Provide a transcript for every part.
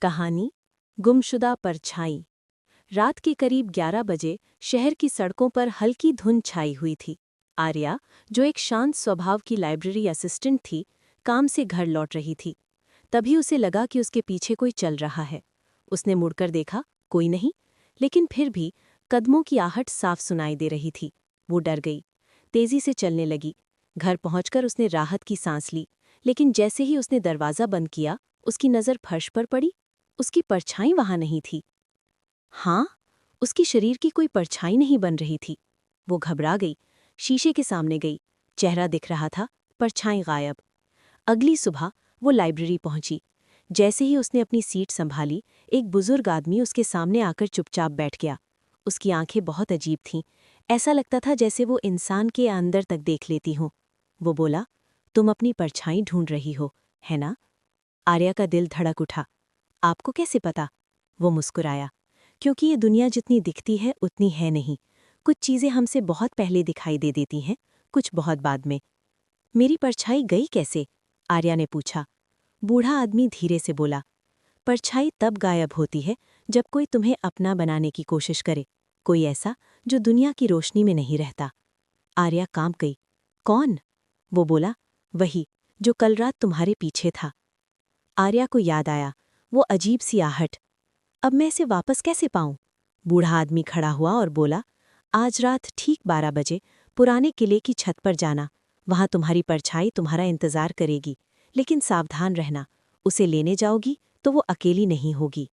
कहानी गुमशुदा परछाई। रात के करीब 11 बजे शहर की सड़कों पर हल्की धुंध छाई हुई थी। आर्या, जो एक शांत स्वभाव की लाइब्रेरी असिस्टेंट थी, काम से घर लौट रही थी। तभी उसे लगा कि उसके पीछे कोई चल रहा है। उसने मुड़कर देखा, कोई नहीं, लेकिन फिर भी कदमों की आहट साफ सुनाई दे रही थी। वो डर गई, तेजी से चलने लगी। घर पहुंचकर उसने राहत की सांस ली, लेकिन जैसे ही उसने दरवाज़ा बंद किया, उसकी नज़र फर्श पर पड़ी। उसकी परछाई वहां नहीं थी। हाँ, उसकी शरीर की कोई परछाई नहीं बन रही थी। वो घबरा गई, शीशे के सामने गई। चेहरा दिख रहा था, परछाई गायब। अगली सुबह वो लाइब्रेरी पहुंची। जैसे ही उसने अपनी सीट संभाली, एक बुजुर्ग आदमी उसके सामने आकर चुपचाप बैठ गया। उसकी आंखें बहुत अजीब थीं। ऐसा लगता था जैसे वो इंसान के अंदर तक देख लेती हों। वो बोला, तुम अपनी परछाई ढूंढ रही हो, है ना? आर्या का दिल धड़क उठा। आपको कैसे पता? वो मुस्कुराया। क्योंकि ये दुनिया जितनी दिखती है उतनी है नहीं। कुछ चीज़ें हमसे बहुत पहले दिखाई दे देती हैं, कुछ बहुत बाद में। मेरी परछाई गई कैसे? आर्या ने पूछा। बूढ़ा आदमी धीरे से बोला, परछाई तब गायब होती है जब कोई तुम्हें अपना बनाने की कोशिश करे, कोई ऐसा जो दुनिया की रोशनी में नहीं रहता। आर्या कांप गई। कौन? वो बोला, वही जो कल रात तुम्हारे पीछे था। आर्या को याद आया, वो अजीब सी आहट। अब मैं इसे वापस कैसे पाऊं? बूढ़ा आदमी खड़ा हुआ और बोला, आज रात ठीक 12 बजे पुराने किले की छत पर जाना। वहां तुम्हारी परछाई तुम्हारा इंतजार करेगी, लेकिन सावधान रहना, उसे लेने जाओगी तो वो अकेली नहीं होगी।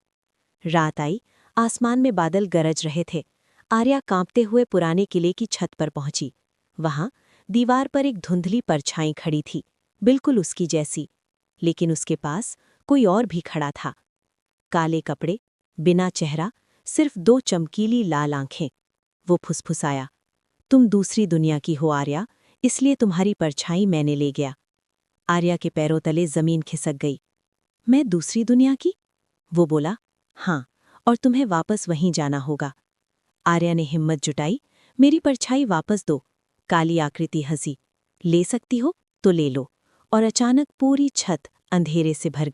रात आई, आसमान में बादल गरज रहे थे। आर्या कांपते हुए पुराने किले की छत पर पहुंची। वहां दीवार पर एक धुंधली परछाई खड़ी थी, बिल्कुल उसकी जैसी। लेकिन उसके पास कोई और भी खड़ा था। काले कपड़े, बिना चेहरा, सिर्फ 2 चमकीली लाल आंखें। वो फुसफुसाया, तुम दूसरी दुनिया की हो आर्या, इसलिए तुम्हारी परछाई मैंने ले गया। आर्या के पैरों तले जमीन खिसक गई। मैं दूसरी दुनिया की? वो बोला, हाँ, और तुम्हें वापस वहीं जाना होगा। आर्या ने हिम्मत जुटाई, मेरी परछाई वापस दो। काली आकृति हंसी, ले सकती हो तो ले लो। और अचानक पूरी छत अंधेरे से भर गई।